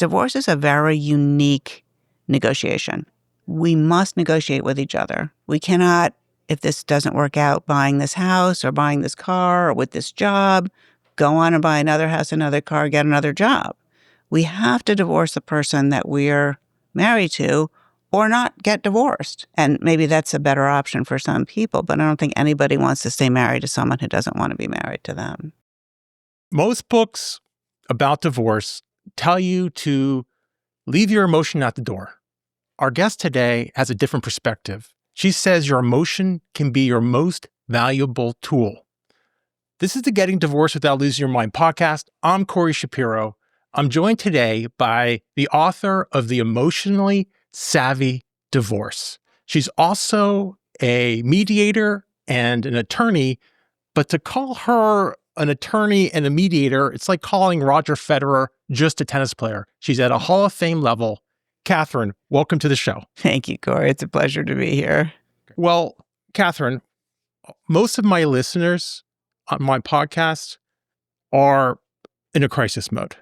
Divorce is a very unique negotiation. We must negotiate with each other. We cannot, if this doesn't work out, buying this house or buying this car or with this job, go on and buy another house, another car, get another job. We have to divorce the person that we're married to or not get divorced. And maybe that's a better option for some people, but I don't think anybody wants to stay married to someone who doesn't want to be married to them. Most books about divorce tell you to leave your emotion at the door. Our guest today has a different perspective. She says your emotion can be your most valuable tool. This is the Getting Divorced Without Losing Your Mind podcast. I'm Corey Shapiro. I'm joined today by the author of The Emotionally Savvy Divorce. She's also a mediator and an attorney, but to call her an attorney and a mediator, it's like calling Roger Federer just a tennis player. She's at a Hall of Fame level. Katherine, welcome to the show. Thank you, Corey. It's a pleasure to be here. Well, Katherine, most of my listeners on my podcast are in a crisis mode.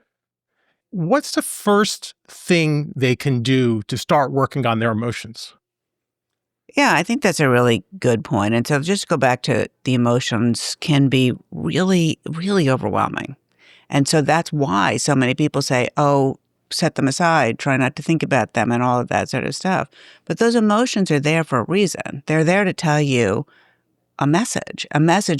What's the first thing they can do to start working on their emotions? Yeah, I think that's a really good point. And so just go back to the emotions can be really, really overwhelming. And so that's why so many people say, oh, set them aside, try not to think about them and all of that sort of stuff. But those emotions are there for a reason. They're there to tell you a message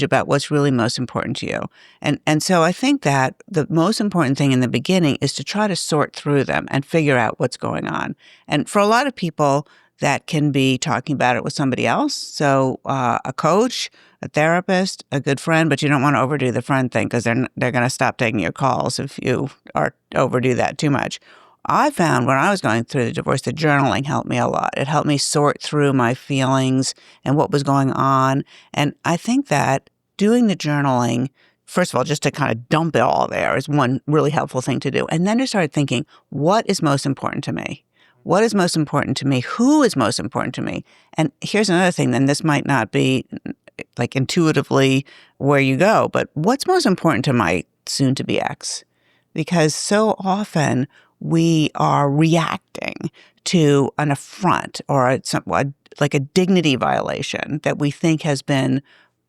about what's really most important to you. And so I think that the most important thing in the beginning is to try to sort through them and figure out what's going on. And for a lot of people, that can be talking about it with somebody else. So a coach, a therapist, a good friend, but you don't want to overdo the friend thing because they're going to stop taking your calls if you overdo that too much. I found when I was going through the divorce, the journaling helped me a lot. It helped me sort through my feelings and what was going on. And I think that doing the journaling, first of all, just to kind of dump it all there is one really helpful thing to do. And then to start thinking, what is most important to me? What is most important to me? Who is most important to me? And here's another thing, then this might not be like intuitively where you go, but what's most important to my soon-to-be ex? Because so often we are reacting to an affront or like a dignity violation that we think has been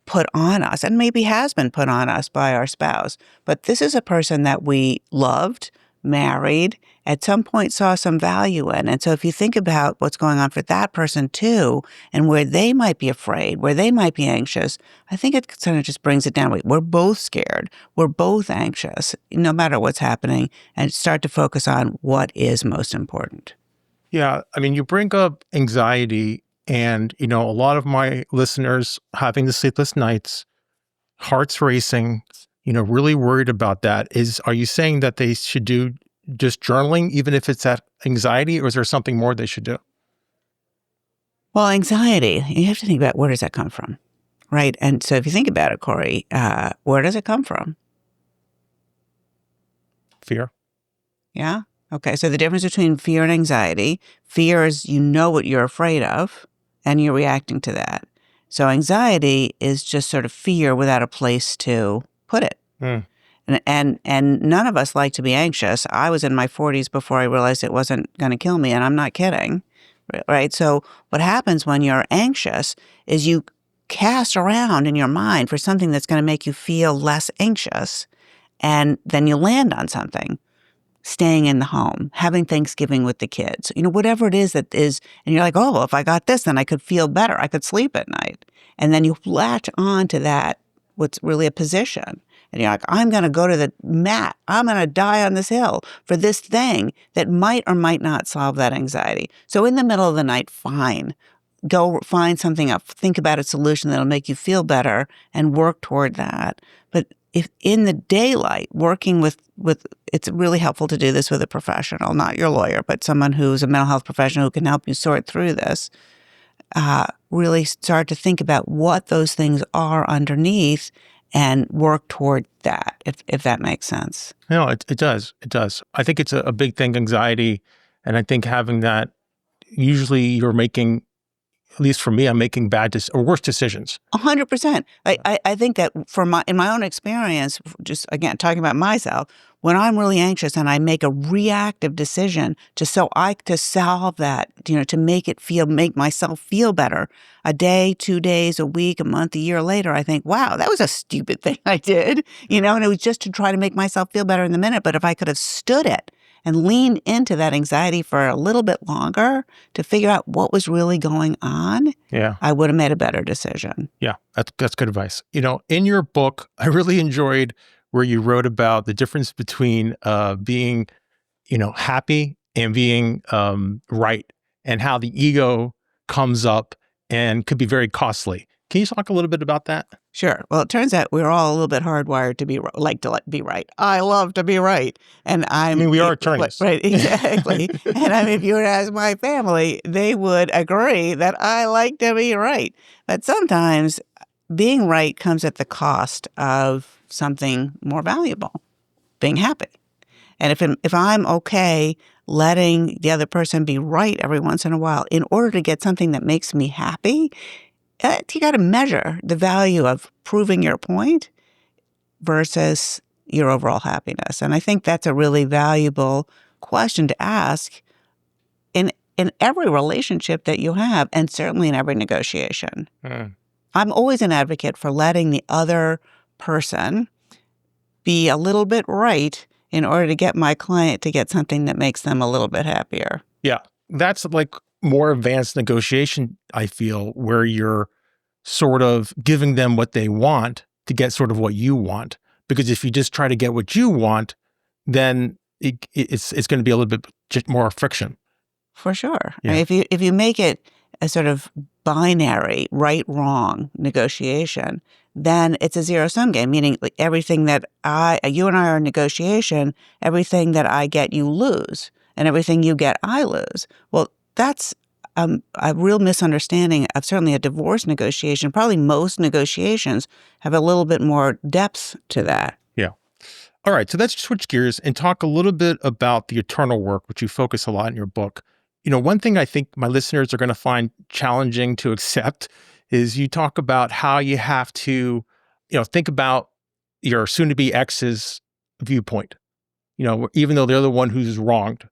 put on us and maybe has been put on us by our spouse. But this is a person that we loved, married, at some point saw some value in. And so if you think about what's going on for that person too, and where they might be afraid, where they might be anxious, I think it kind of just brings it down. We're both scared. We're both anxious, no matter what's happening, and start to focus on what is most important. Yeah. I mean, you bring up anxiety and, a lot of my listeners having the sleepless nights, hearts racing, really worried about that. Are you saying that they should do just journaling, even if it's that anxiety, or is there something more they should do? Well, anxiety, you have to think about where does that come from, right? And so if you think about it, Corey, where does it come from? Fear. Yeah? Okay, so the difference between fear and anxiety, fear is you know what you're afraid of, and you're reacting to that. So anxiety is just sort of fear without a place to put it. Mm. And none of us like to be anxious. I was in my 40s before I realized it wasn't going to kill me, and I'm not kidding, right? So what happens when you're anxious is you cast around in your mind for something that's going to make you feel less anxious, and then you land on something. Staying in the home, having Thanksgiving with the kids, whatever it is that is, and you're like, oh, well, if I got this, then I could feel better. I could sleep at night. And then you latch on to that, what's really a position. And you're like, I'm going to go to the mat. I'm going to die on this hill for this thing that might or might not solve that anxiety. So in the middle of the night, fine. Go find something up. Think about a solution that'll make you feel better and work toward that. But if in the daylight, working with it's really helpful to do this with a professional, not your lawyer, but someone who's a mental health professional who can help you sort through this. Really start to think about what those things are underneath and work toward that, if that makes sense. No, it does. It does. I think it's a big thing, anxiety. And I think having that, usually you're making at least for me, I'm making or worse decisions. 100%. I think that in my own experience, just again, talking about myself, when I'm really anxious and I make a reactive decision to solve that, to make myself feel better, a day, 2 days, a week, a month, a year later, I think, wow, that was a stupid thing I did, and it was just to try to make myself feel better in the minute. But if I could have stood it and leaned into that anxiety for a little bit longer to figure out what was really going on, Yeah. I would have made a better decision. Yeah, that's good advice. In your book, I really enjoyed where you wrote about the difference between being, happy and being right, and how the ego comes up and could be very costly. Can you talk a little bit about that? Sure. Well, it turns out we're all a little bit hardwired to be be right. I love to be right, and We are attorneys, right? Exactly. And if you were to ask my family, they would agree that I like to be right. But sometimes being right comes at the cost of something more valuable, being happy. And if I'm okay letting the other person be right every once in a while in order to get something that makes me happy, you got to measure the value of proving your point versus your overall happiness. And I think that's a really valuable question to ask in every relationship that you have, and certainly in every negotiation. I'm always an advocate for letting the other person be a little bit right in order to get my client to get something that makes them a little bit happier. Yeah, that's like more advanced negotiation, I feel, where you're sort of giving them what they want to get sort of what you want. Because if you just try to get what you want, then it's going to be a little bit just more friction. For sure. Yeah. I mean, if you make it a sort of binary right-wrong negotiation, then it's a zero-sum game, meaning like everything that you and I are in negotiation, everything that I get, you lose, and everything you get, I lose. Well, that's a real misunderstanding of certainly a divorce negotiation. Probably most negotiations have a little bit more depth to that. Yeah. All right. So let's switch gears and talk a little bit about the eternal work, which you focus a lot in your book. One thing I think my listeners are going to find challenging to accept is you talk about how you have to, think about your soon-to-be ex's viewpoint, even though they're the one who's wronged.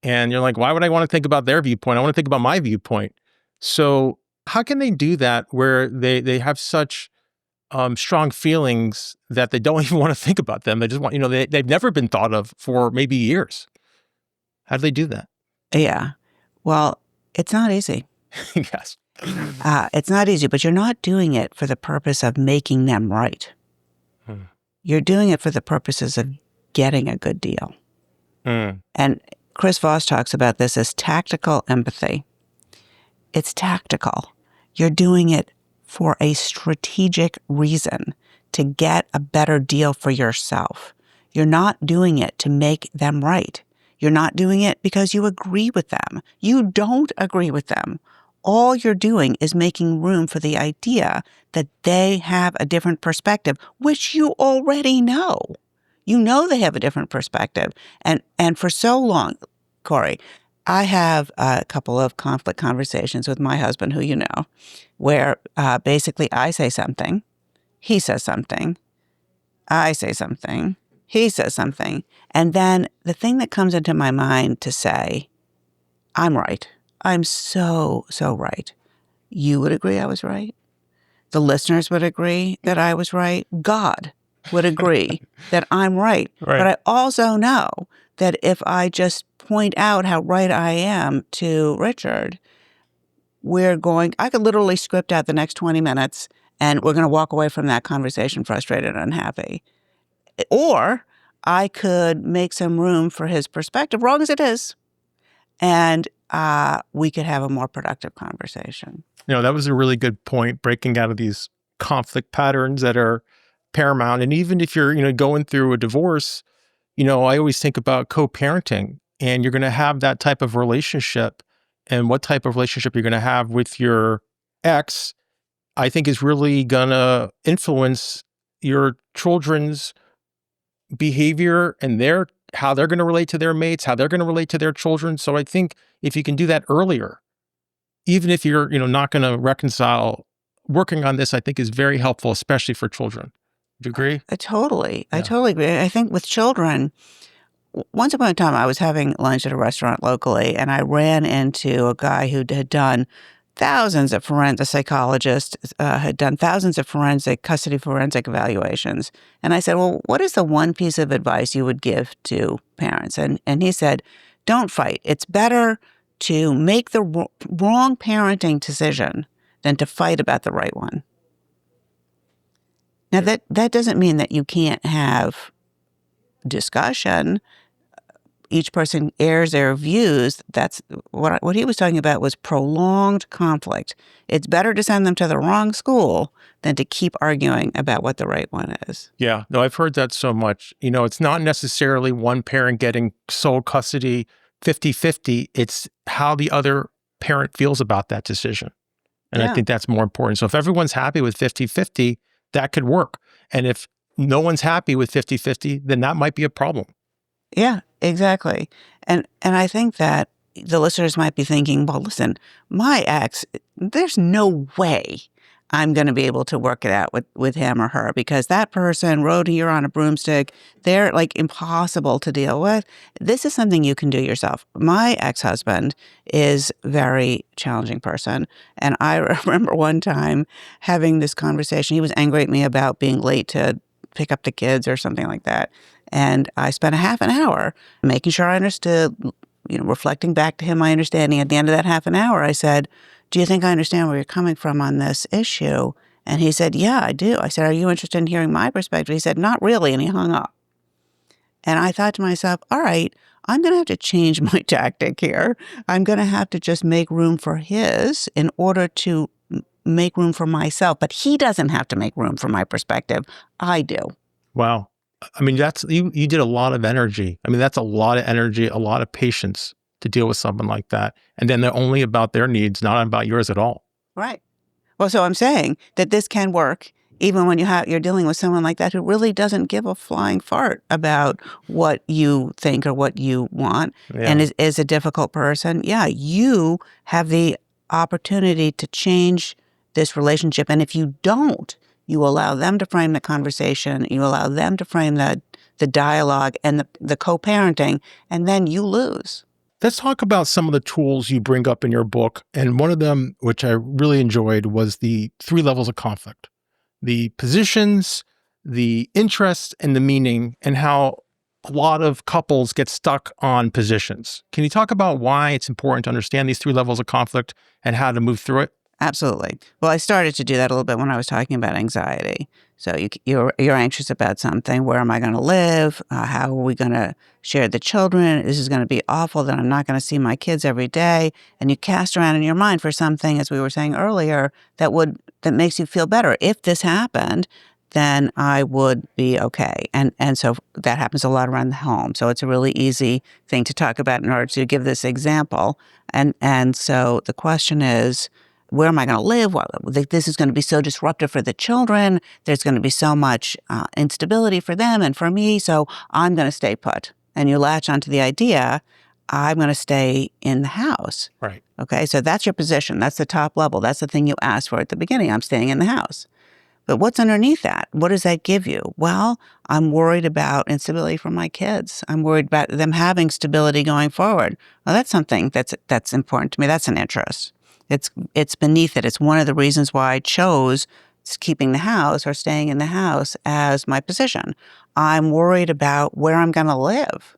And you're like, why would I want to think about their viewpoint? I want to think about my viewpoint. So how can they do that where they have such strong feelings that they don't even want to think about them? They just want, they've never been thought of for maybe years. How do they do that? Yeah. Well, it's not easy. Yes. It's not easy, but you're not doing it for the purpose of making them right. You're doing it for the purposes of getting a good deal. And Chris Voss talks about this as tactical empathy. It's tactical. You're doing it for a strategic reason, to get a better deal for yourself. You're not doing it to make them right. You're not doing it because you agree with them. You don't agree with them. All you're doing is making room for the idea that they have a different perspective, which you already know. You know they have a different perspective. And for so long, Corey, I have a couple of conflict conversations with my husband, who you know, where basically I say something, he says something, I say something, he says something, and then the thing that comes into my mind to say, I'm right. I'm so right. You would agree I was right. The listeners would agree that I was right. God would agree that I'm right. But I also know that if I just point out how right I am to Richard, I could literally script out the next 20 minutes and we're going to walk away from that conversation frustrated and unhappy. Or I could make some room for his perspective, wrong as it is, and we could have a more productive conversation. That was a really good point, breaking out of these conflict patterns that are paramount. And even if you're, going through a divorce, I always think about co-parenting, and you're going to have that type of relationship, and what type of relationship you're going to have with your ex, I think is really going to influence your children's behavior and how they're going to relate to their mates, how they're going to relate to their children. So I think if you can do that earlier, even if you're, not going to reconcile, working on this, I think, is very helpful, especially for children. Do you agree? I totally Yeah. agree. I think with children, once upon a time, I was having lunch at a restaurant locally, and I ran into a guy who had done thousands of forensic psychologists, had done thousands of custody forensic evaluations. And I said, well, what is the one piece of advice you would give to parents? And he said, don't fight. It's better to make the wrong parenting decision than to fight about the right one. Now, that doesn't mean that you can't have discussion. Each person airs their views. That's what he was talking about was prolonged conflict. It's better to send them to the wrong school than to keep arguing about what the right one is. Yeah, no, I've heard that so much. It's not necessarily one parent getting sole custody 50-50. It's how the other parent feels about that decision. And I think that's more important. So if everyone's happy with 50-50, that could work. And if no one's happy with 50-50, then that might be a problem. Yeah, exactly. And I think that the listeners might be thinking, well, listen, my ex, there's no way I'm going to be able to work it out with him or her because that person rode here on a broomstick. They're like impossible to deal with. This is something you can do yourself. My ex-husband is a very challenging person. And I remember one time having this conversation. He was angry at me about being late to pick up the kids or something like that. And I spent a half an hour making sure I understood, reflecting back to him my understanding. At the end of that half an hour, I said, do you think I understand where you're coming from on this issue? And he said, yeah, I do. I said, are you interested in hearing my perspective? He said, not really. And he hung up. And I thought to myself, all right, I'm going to have to change my tactic here. I'm going to have to just make room for his in order to make room for myself. But he doesn't have to make room for my perspective. I do. Wow. I mean, that's you did a lot of energy. I mean, that's a lot of energy, a lot of patience to deal with someone like that. And then they're only about their needs, not about yours at all. Right. Well, so I'm saying that this can work even when you're dealing with someone like that who really doesn't give a flying fart about what you think or what you want and is a difficult person. Yeah, you have the opportunity to change this relationship. And if you don't, you allow them to frame the conversation, you allow them to frame the dialogue and the co-parenting, and then you lose. Let's talk about some of the tools you bring up in your book. And one of them, which I really enjoyed, was the 3 levels of conflict. The positions, the interest, and the meaning, and how a lot of couples get stuck on positions. Can you talk about why it's important to understand these 3 levels of conflict and how to move through it? Absolutely. Well, I started to do that a little bit when I was talking about anxiety. So you're anxious about something. Where am I going to live? How are we going to share the children? This is going to be awful that I'm not going to see my kids every day. And you cast around in your mind for something, as we were saying earlier, that makes you feel better. If this happened, then I would be okay. And so that happens a lot around the home. So it's a really easy thing to talk about in order to give this example. And so the question is, where am I going to live? This is going to be so disruptive for the children. There's going to be so much instability for them and for me. So I'm going to stay put. And you latch onto the idea, I'm going to stay in the house. Right. Okay. So that's your position. That's the top level. That's the thing you asked for at the beginning. I'm staying in the house. But what's underneath that? What does that give you? Well, I'm worried about instability for my kids. I'm worried about them having stability going forward. Well, that's something that's important to me. That's an interest. It's beneath it. It's one of the reasons why I chose keeping the house or staying in the house as my position. I'm worried about where I'm going to live.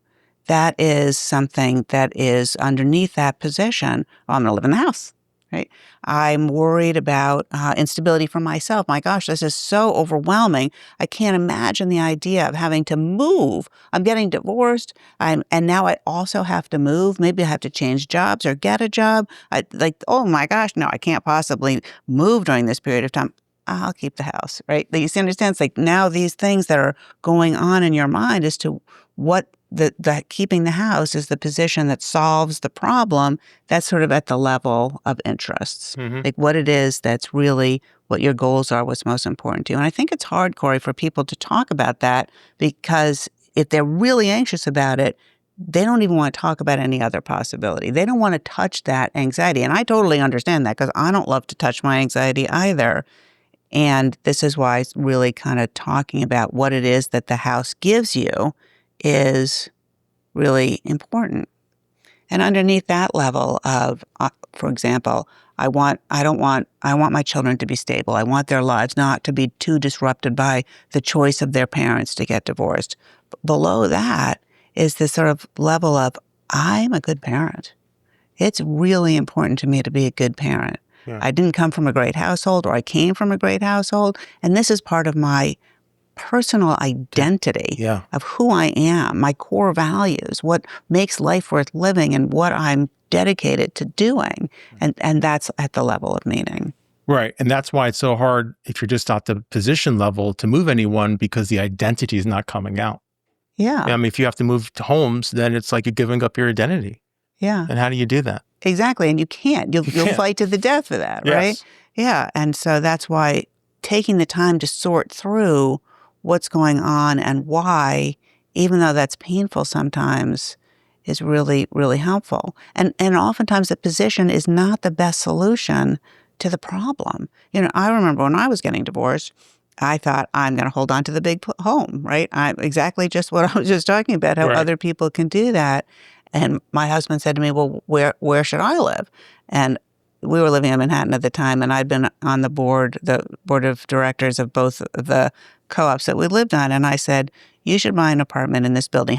That is something that is underneath that position. Well, I'm going to live in the house, right? I'm worried about instability for myself. My gosh, this is so overwhelming. I can't imagine the idea of having to move. I'm getting divorced, and now I also have to move. Maybe I have to change jobs or get a job. Oh my gosh, no, I can't possibly move during this period of time. I'll keep the house, right? You see, understand? It's like now these things that are going on in your mind as to what the keeping the house is the position that solves the problem. That's sort of at the level of interests, like what it is that's really what your goals are, what's most important to you. And I think it's hard, Corey, for people to talk about that because if they're really anxious about it, they don't even want to talk about any other possibility. They don't want to touch that anxiety. And I totally understand that because I don't love to touch my anxiety either. And this is why it's really kind of talking about what it is that the house gives you is really important. And underneath that level of, for example, I want my children to be stable. I want their lives not to be too disrupted by the choice of their parents to get divorced. Below that is this sort of level of, I'm a good parent. It's really important to me to be a good parent. Yeah. I didn't come from a great household, or I came from a great household, and this is part of my personal identity of who I am, my core values, what makes life worth living, and what I'm dedicated to doing. And that's at the level of meaning. Right. And that's why it's so hard if you're just at the position level to move anyone, because the identity is not coming out. Yeah. I mean, if you have to move to homes, then it's like you're giving up your identity. Yeah. And how do you do that? Exactly. And you can't. You'll fight to the death for that, right? Yes. Yeah. And so that's why taking the time to sort through what's going on and why, even though that's painful sometimes, is really, really helpful. And oftentimes the position is not the best solution to the problem. I remember when I was getting divorced, I thought, I'm going to hold on to the big home, right? Exactly just what I was just talking about, how other people can do that. And my husband said to me, well, where should I live? And we were living in Manhattan at the time, and I'd been on the board of directors of both the co-ops that we lived on. And I said, you should buy an apartment in this building,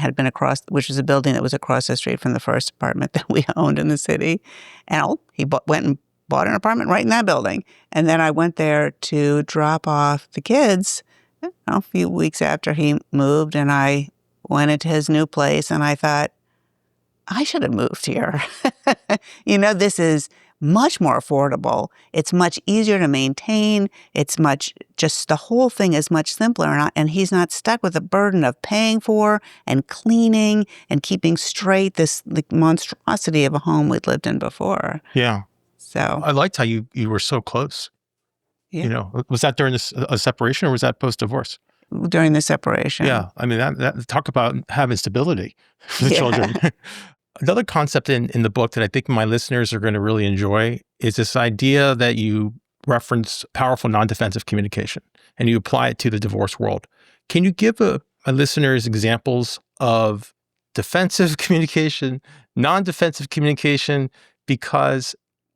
which was a building that was across the street from the first apartment that we owned in the city. And he went and bought an apartment right in that building. And then I went there to drop off the kids a few weeks after he moved, and I went into his new place, and I thought, I should have moved here. This is much more affordable. It's much easier to maintain. The whole thing is much simpler. And he's not stuck with the burden of paying for and cleaning and keeping straight this monstrosity of a home we'd lived in before. Yeah. So I liked how you were so close. Yeah. Was that during a separation, or was that post-divorce? During the separation. Yeah. I mean, that talk about having stability for the children. Another concept in the book that I think my listeners are going to really enjoy is this idea that you reference powerful non-defensive communication, and you apply it to the divorce world. Can you give my listeners examples of defensive communication, non-defensive communication? Because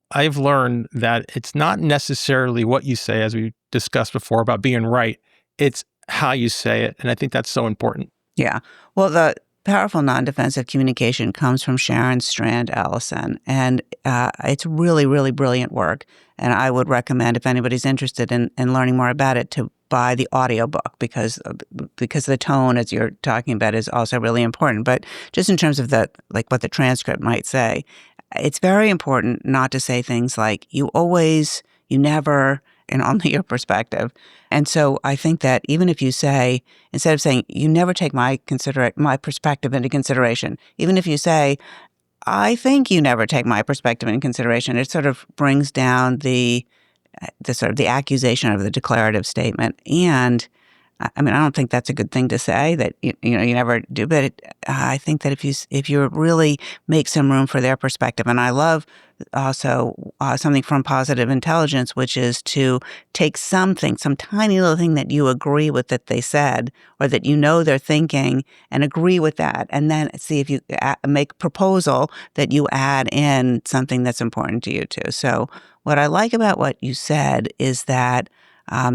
I've learned that it's not necessarily what you say, as we discussed before, about being right. It's how you say it. And I think that's so important. Yeah. Well, the powerful non-defensive communication comes from Sharon Strand Allison, and it's really, really brilliant work. And I would recommend, if anybody's interested in learning more about it, to buy the audiobook because the tone, as you're talking about, is also really important. But just in terms of what the transcript might say, it's very important not to say things like "you always," "you never," and only your perspective. And so I think that even if you say, instead of saying, "you never take my perspective into consideration," even if you say, "I think you never take my perspective into consideration," it sort of brings down the accusation of the declarative statement. And I mean, I don't think that's a good thing to say, that you never do. But I think that if you really make some room for their perspective, and I love also something from Positive Intelligence, which is to take some tiny little thing that you agree with that they said, or that they're thinking, and agree with that, and then see if you make a proposal that you add in something that's important to you too. So what I like about what you said is that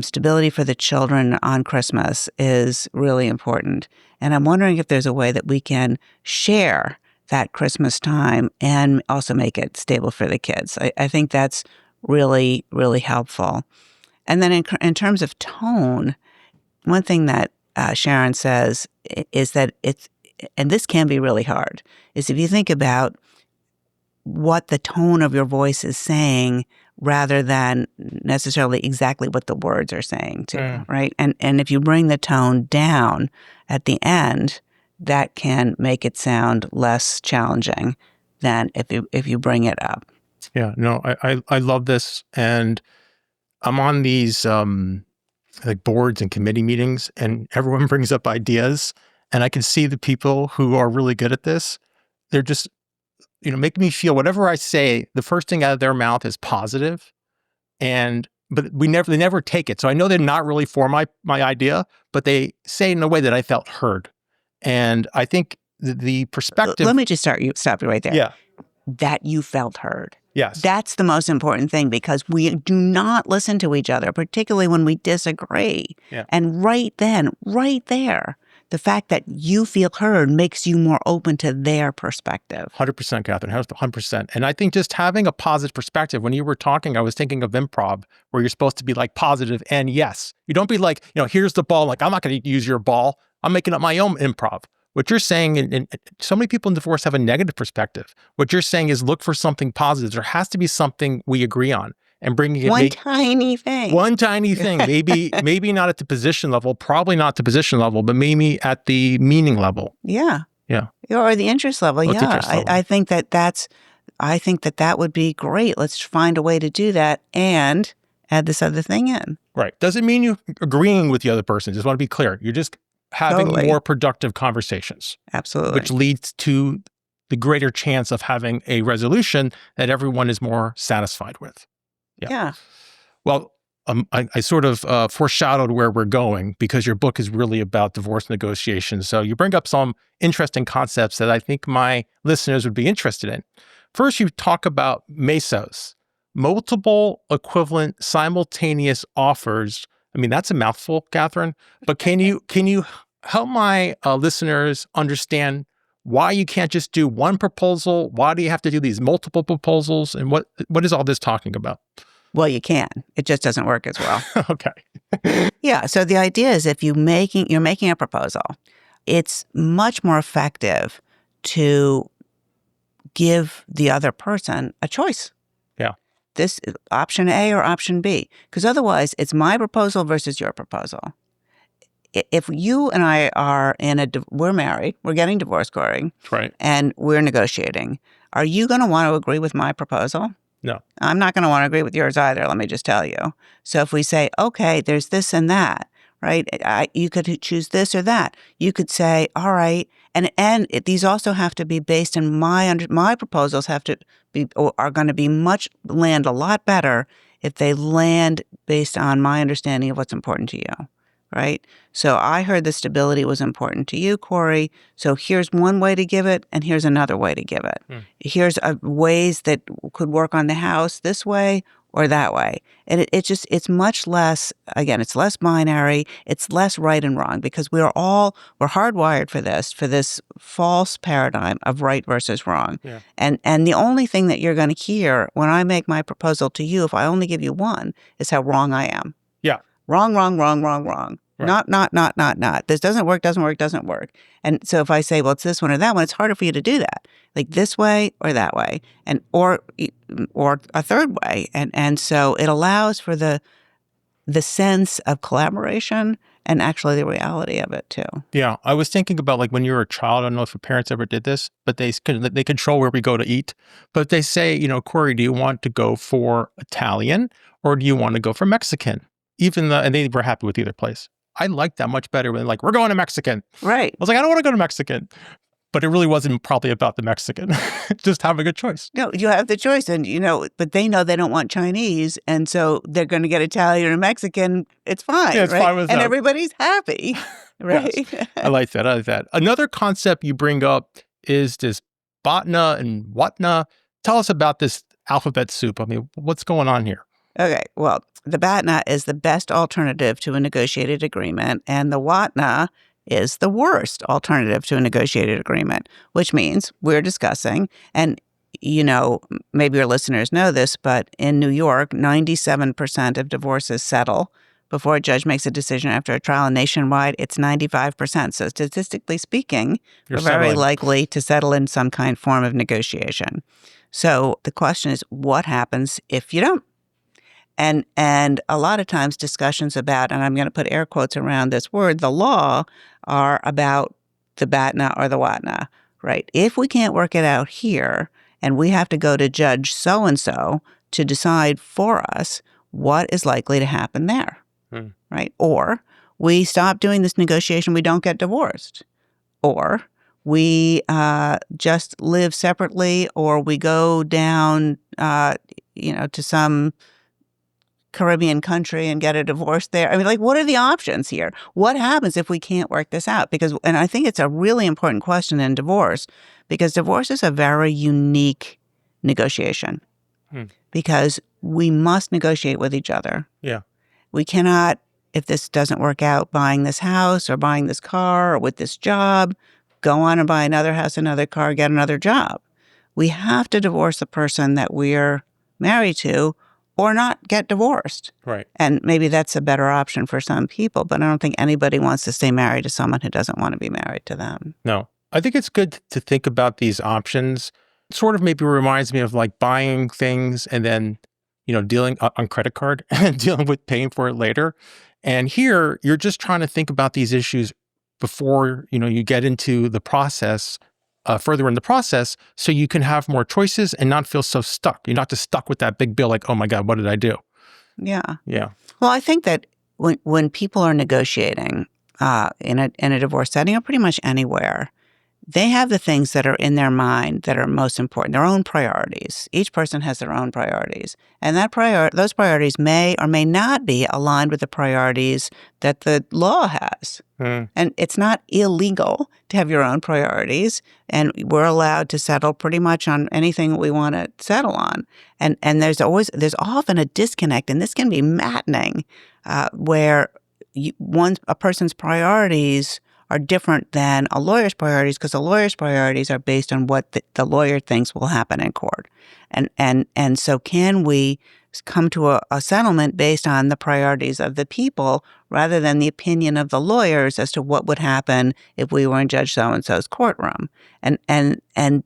stability for the children on Christmas is really important. And I'm wondering if there's a way that we can share that Christmas time and also make it stable for the kids. I think that's really, really helpful. And then in terms of tone, one thing that Sharon says is that and this can be really hard, is if you think about what the tone of your voice is saying rather than necessarily exactly what the words are saying too, right? And if you bring the tone down at the end, that can make it sound less challenging than if you bring it up. Yeah, no, I love this. And I'm on these like boards and committee meetings, and everyone brings up ideas. And I can see the people who are really good at this. They're just, making me feel whatever I say, the first thing out of their mouth is positive. But they never take it. So I know they're not really for my idea, but they say it in a way that I felt heard. And I think the perspective. Let me just stop you right there. Yeah. That you felt heard. Yes. That's the most important thing, because we do not listen to each other, particularly when we disagree. Yeah. And right there, the fact that you feel heard makes you more open to their perspective. 100%, Katherine, 100%. And I think just having a positive perspective, when you were talking, I was thinking of improv, where you're supposed to be like positive and yes. You don't be like, here's the ball. Like, I'm not going to use your ball. I'm making up my own improv. What you're saying, and so many people in divorce have a negative perspective. What you're saying is look for something positive. There has to be something we agree on, and bringing it one tiny thing. Maybe not at the position level, probably not the position level, but maybe at the meaning level. Yeah. Yeah. Or the interest level. Or yeah. interest level. I think that would be great. Let's find a way to do that and add this other thing in. Right. Doesn't mean you agreeing with the other person. Just want to be clear. You're just having more productive conversations. Absolutely. Which leads to the greater chance of having a resolution that everyone is more satisfied with. Yeah. Well, I sort of foreshadowed where we're going, because your book is really about divorce negotiations. So you bring up some interesting concepts that I think my listeners would be interested in. First, you talk about MESOs, multiple equivalent simultaneous offers. I mean, that's a mouthful, Katherine, but can you help my listeners understand why you can't just do one proposal? Why do you have to do these multiple proposals? And what is all this talking about? Well, you can. It just doesn't work as well. Okay. Yeah. So the idea is, if you're making a proposal, it's much more effective to give the other person a choice. Yeah. This option A or option B, because otherwise it's my proposal versus your proposal. If you and I are we're married, we're getting divorced, Corey, right, and we're negotiating, are you going to want to agree with my proposal? No. I'm not going to want to agree with yours either, let me just tell you. So if we say, okay, there's this and that, right? You could choose this or that. You could say, all right, and these also have to be based on my proposals have to be, or are going to land a lot better if they land based on my understanding of what's important to you, right? So I heard the stability was important to you, Corey. So here's one way to give it, and here's another way to give it. Here's ways that could work on the house this way or that way. And it's much less, again, it's less binary, it's less right and wrong, because we're hardwired for this false paradigm of right versus wrong. Yeah. And the only thing that you're going to hear when I make my proposal to you, if I only give you one, is how wrong I am. Yeah. Wrong, wrong, wrong, wrong, wrong. Right. Not. This doesn't work. And so if I say, well, it's this one or that one, it's harder for you to do that. Like this way or that way, and or a third way. And so it allows for the sense of collaboration and actually the reality of it too. Yeah. I was thinking about, like, when you were a child, I don't know if your parents ever did this, but they control where we go to eat. But they say, Corey, do you want to go for Italian or do you want to go for Mexican? And they were happy with either place. I liked that much better when, like, we're going to Mexican. Right. I was like, I don't want to go to Mexican. But it really wasn't probably about the Mexican, just having a choice. No, you have the choice. And, but they know they don't want Chinese. And so they're going to get Italian or Mexican. It's fine. Yeah, it's right? fine with and them. Everybody's happy. Right. Yes. I like that. Another concept you bring up is this BATNA and WATNA. Tell us about this alphabet soup. I mean, what's going on here? Okay. Well, the BATNA is the best alternative to a negotiated agreement, and the WATNA is the worst alternative to a negotiated agreement, which means we're discussing, and maybe your listeners know this, but in New York, 97% of divorces settle before a judge makes a decision after a trial, and nationwide, it's 95%. So statistically speaking, we're very likely to settle in some form of negotiation. So the question is, what happens if you don't? And a lot of times discussions about, and I'm going to put air quotes around this word, the law, are about the BATNA or the WATNA, right? If we can't work it out here and we have to go to Judge so-and-so to decide for us what is likely to happen there, right? Or we stop doing this negotiation, we don't get divorced. or we just live separately, or we go down, to some Caribbean country and get a divorce there. I mean, like, what are the options here? What happens if we can't work this out? And I think it's a really important question in divorce, because divorce is a very unique negotiation, because we must negotiate with each other. Yeah. We cannot, if this doesn't work out, buying this house or buying this car or with this job, go on and buy another house, another car, get another job. We have to divorce the person that we're married to, or not get divorced. Right. And maybe that's a better option for some people, but I don't think anybody wants to stay married to someone who doesn't want to be married to them. No. I think it's good to think about these options. It sort of maybe reminds me of like buying things and then, dealing on credit card and dealing with paying for it later. And here, you're just trying to think about these issues before, you get into the process, further in the process, so you can have more choices and not feel so stuck. You're not just stuck with that big bill like, oh my God, what did I do? Yeah. Yeah. Well, I think that when people are negotiating in a divorce setting, or pretty much anywhere, they have the things that are in their mind that are most important, their own priorities. Each person has their own priorities. And those priorities may or may not be aligned with the priorities that the law has. And it's not illegal to have your own priorities. And we're allowed to settle pretty much on anything we want to settle on. And there's often a disconnect, and this can be maddening, where a person's priorities are different than a lawyer's priorities, because a lawyer's priorities are based on what the lawyer thinks will happen in court. And so can we come to a settlement based on the priorities of the people rather than the opinion of the lawyers as to what would happen if we were in Judge so-and-so's courtroom? And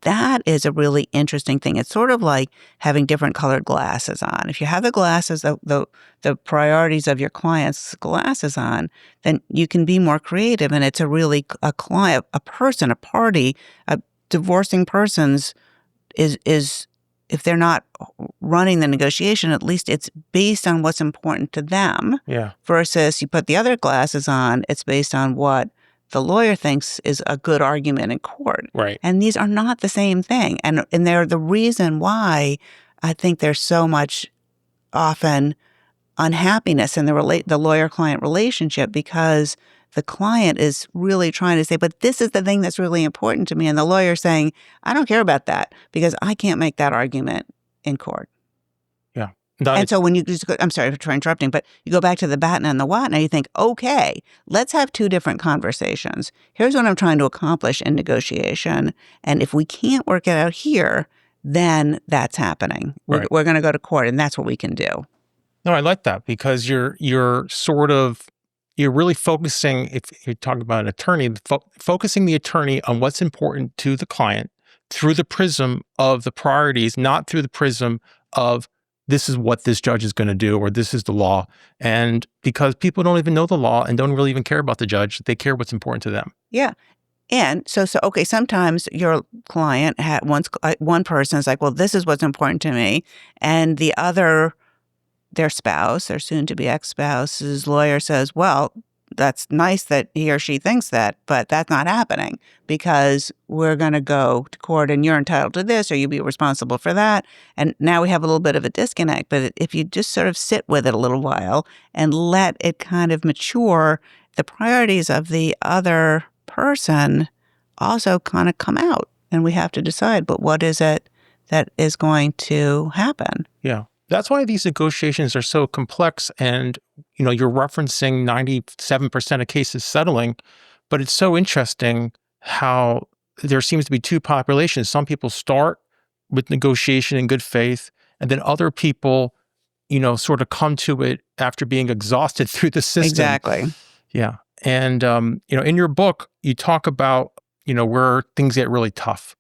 that is a really interesting thing. It's sort of like having different colored glasses on. If you have the glasses, the priorities of your client's glasses on, then you can be more creative. And it's a client, a person, a party, a divorcing person's is if they're not running the negotiation, at least it's based on what's important to them. Yeah. Versus you put the other glasses on, it's based on what the lawyer thinks is a good argument in court. Right. And these are not the same thing. And they're the reason why I think there's so much often unhappiness in the lawyer-client relationship, because the client is really trying to say, but this is the thing that's really important to me. And the lawyer's saying, I don't care about that because I can't make that argument in court. Yeah. And so when you just go, I'm sorry for interrupting, but you go back to the batten and the what, and you think, okay, let's have two different conversations. Here's what I'm trying to accomplish in negotiation. And if we can't work it out here, then that's happening. Right. We're going to go to court, and that's what we can do. No, I like that, because you're really focusing, if you're talking about an attorney, focusing the attorney on what's important to the client through the prism of the priorities, not through the prism of this is what this judge is going to do, or this is the law. And because people don't even know the law and don't really even care about the judge, they care what's important to them. Yeah. And so okay, sometimes your client one person is like, well, this is what's important to me. And the other, their spouse, their soon-to-be ex-spouse's lawyer says, well, that's nice that he or she thinks that, but that's not happening because we're going to go to court and you're entitled to this, or you be responsible for that. And now we have a little bit of a disconnect. But if you just sort of sit with it a little while and let it kind of mature, the priorities of the other person also kind of come out. And we have to decide, but what is it that is going to happen? Yeah. That's why these negotiations are so complex. And, you're referencing 97% of cases settling, but it's so interesting how there seems to be two populations. Some people start with negotiation in good faith, and then other people, sort of come to it after being exhausted through the system. Exactly. Yeah. And, in your book, you talk about, where things get really tough.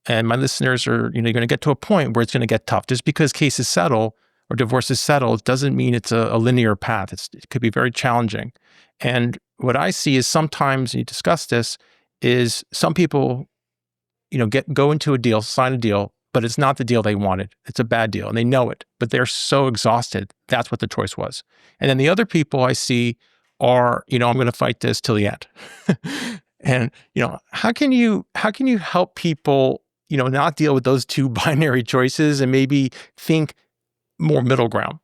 And my listeners are, going to get to a point where it's going to get tough. Just because cases settle or divorces settle doesn't mean it's a linear path. It could be very challenging. And what I see is sometimes, and you discuss this, is some people, go into a deal, sign a deal, but it's not the deal they wanted. It's a bad deal, and they know it, but they're so exhausted. That's what the choice was. And then the other people I see are, I'm going to fight this till the end. And, how can you help people, not deal with those two binary choices and maybe think more middle ground?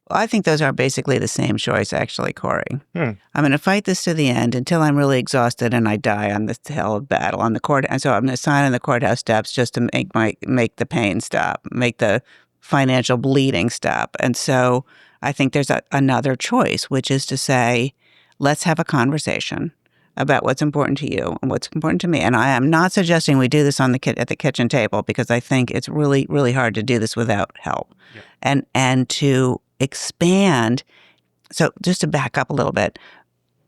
Well, I think those are basically the same choice, actually, Corey. Hmm. I'm going to fight this to the end until I'm really exhausted and I die on the hill of battle on the court. And so I'm going to sign on the courthouse steps just to make the pain stop, make the financial bleeding stop. And so I think there's another choice, which is to say, let's have a conversation about what's important to you and what's important to me. And I am not suggesting we do this at the kitchen table, because I think it's really, really hard to do this without help. Yeah. And to expand. So just to back up a little bit,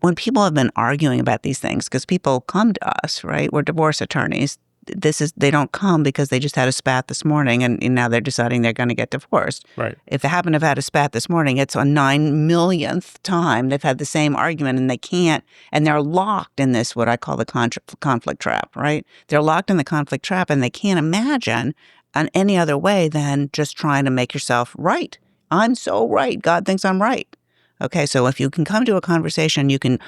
when people have been arguing about these things, because people come to us, right? We're divorce attorneys. They don't come because they just had a spat this morning and now they're deciding they're going to get divorced. Right. If they happen to have had a spat this morning, it's a 9 millionth time they've had the same argument, and they can't, and they're locked in this, what I call the conflict trap, right? They're locked in the conflict trap and they can't imagine on any other way than just trying to make yourself right. I'm so right. God thinks I'm right. Okay, so if you can come to a conversation, you can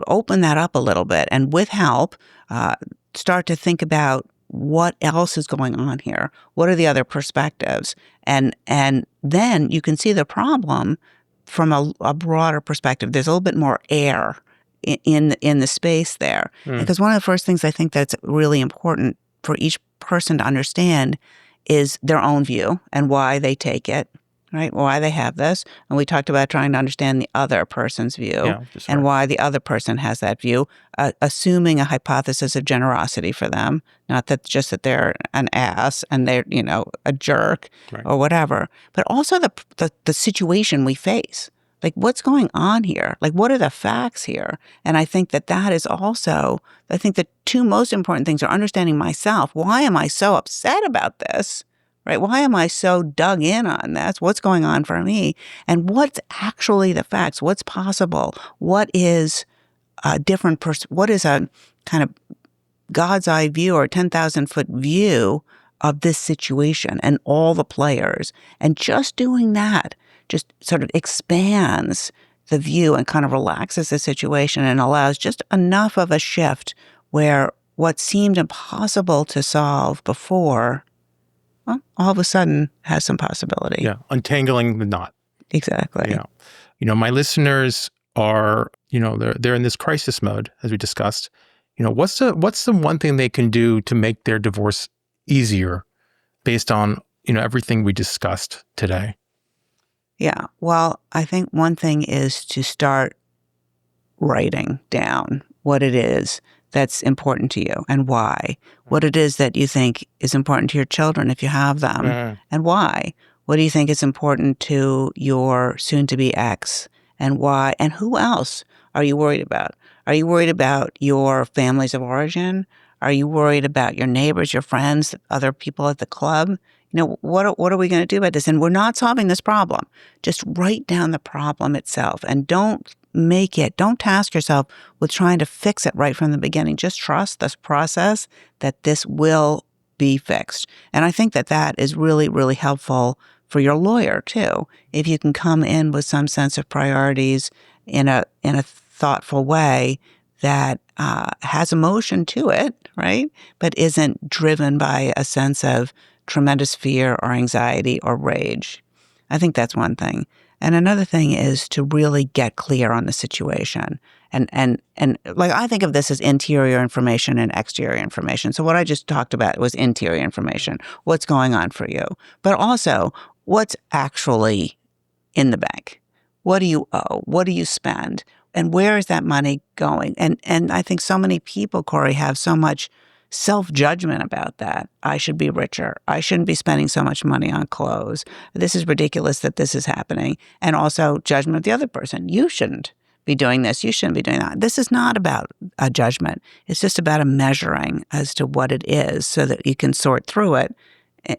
open that up a little bit, and with help, start to think about what else is going on here. What are the other perspectives? And then you can see the problem from a broader perspective. There's a little bit more air in the space there. Because one of the first things I think that's really important for each person to understand is their own view and why they take it. Right? Why they have this. And we talked about trying to understand the other person's view and why the other person has that view, assuming a hypothesis of generosity for them, not that just that they're an ass and they're, a jerk or whatever, but also the situation we face. Like, what's going on here? Like, what are the facts here? And I think that is also, I think the two most important things are understanding myself. Why am I so upset about this? Right? Why am I so dug in on this? What's going on for me? And what's actually the facts? What's possible? What is a different what is a kind of God's eye view or 10,000-foot view of this situation and all the players? And just doing that just sort of expands the view and kind of relaxes the situation and allows just enough of a shift where what seemed impossible to solve before, well, all of a sudden has some possibility. Yeah, untangling the knot. Exactly. Yeah. My listeners are, they're in this crisis mode, as we discussed. What's the one thing they can do to make their divorce easier based on, everything we discussed today? Yeah. Well, I think one thing is to start writing down what it is that's important to you and why. What it is that you think is important to your children if you have them and why. What do you think is important to your soon-to-be ex and why? And who else are you worried about? Are you worried about your families of origin? Are you worried about your neighbors, your friends, other people at the club? What are we going to do about this? And we're not solving this problem. Just write down the problem itself and don't task yourself with trying to fix it right from the beginning. Just trust this process that this will be fixed. And I think that is really, really helpful for your lawyer too. If you can come in with some sense of priorities in a thoughtful way that has emotion to it, right? But isn't driven by a sense of tremendous fear or anxiety or rage. I think that's one thing. And another thing is to really get clear on the situation. And like, I think of this as interior information and exterior information. So what I just talked about was interior information. What's going on for you? But also, what's actually in the bank? What do you owe? What do you spend? And where is that money going? And I think so many people, Corey, have so much self-judgment about that. I should be richer. I shouldn't be spending so much money on clothes. This is ridiculous that this is happening. And also judgment of the other person. You shouldn't be doing this. You shouldn't be doing that. This is not about a judgment. It's just about a measuring as to what it is so that you can sort through it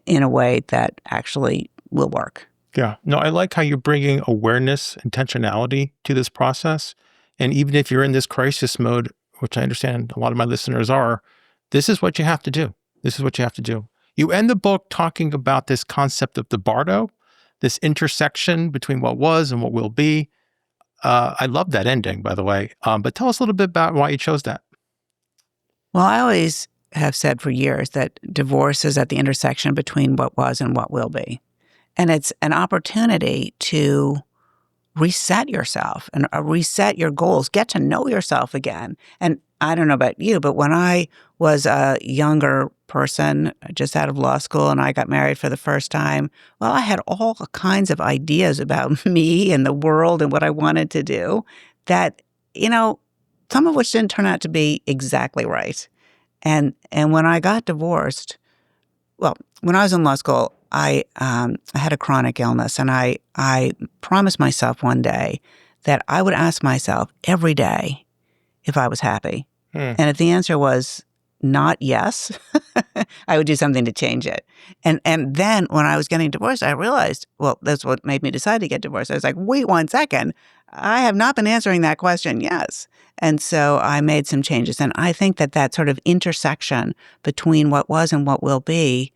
in a way that actually will work. Yeah. No, I like how you're bringing awareness, intentionality to this process. And even if you're in this crisis mode, which I understand a lot of my listeners are, this is what you have to do. This is what you have to do. You end the book talking about this concept of the bardo, this intersection between what was and what will be. I love that ending, by the way. But tell us a little bit about why you chose that. Well, I always have said for years that divorce is at the intersection between what was and what will be. And it's an opportunity to reset yourself and reset your goals, get to know yourself again. And I don't know about you, but when I was a younger person, just out of law school, and I got married for the first time, well, I had all kinds of ideas about me and the world and what I wanted to do that, some of which didn't turn out to be exactly right. And when I got divorced, well, when I was in law school, I had a chronic illness, and I promised myself one day that I would ask myself every day if I was happy. And if the answer was not yes, I would do something to change it. And then when I was getting divorced, I realized, well, that's what made me decide to get divorced. I was like, wait 1 second. I have not been answering that question yes. And so I made some changes. And I think that sort of intersection between what was and what will be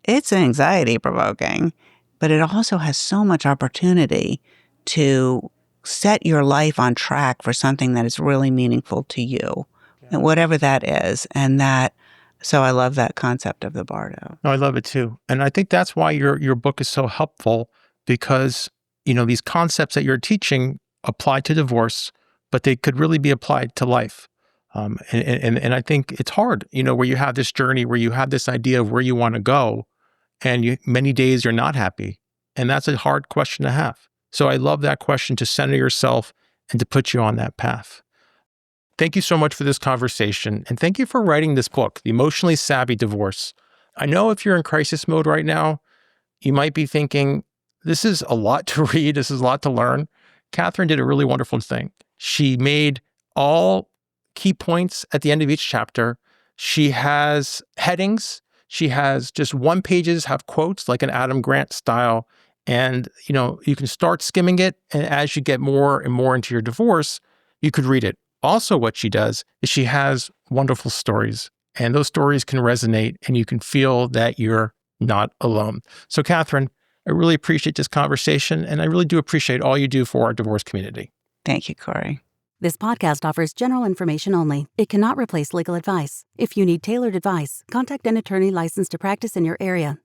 it's anxiety provoking, but it also has so much opportunity to set your life on track for something that is really meaningful to you, and whatever that is. So I love that concept of the bardo. No, I love it too. And I think that's why your book is so helpful because, these concepts that you're teaching apply to divorce, but they could really be applied to life. And I think it's hard, where you have this journey, where you have this idea of where you want to go, and many days you're not happy. And that's a hard question to have. So I love that question, to center yourself and to put you on that path. Thank you so much for this conversation. And thank you for writing this book, The Emotionally Savvy Divorce. I know if you're in crisis mode right now, you might be thinking, this is a lot to read. This is a lot to learn. Katherine did a really wonderful thing. She made all key points at the end of each chapter. She has headings. She has just one pages have quotes like an Adam Grant style. And, you can start skimming it. And as you get more and more into your divorce, you could read it. Also, what she does is she has wonderful stories, and those stories can resonate, and you can feel that you're not alone. So, Katherine, I really appreciate this conversation, and I really do appreciate all you do for our divorce community. Thank you, Corey. This podcast offers general information only. It cannot replace legal advice. If you need tailored advice, contact an attorney licensed to practice in your area.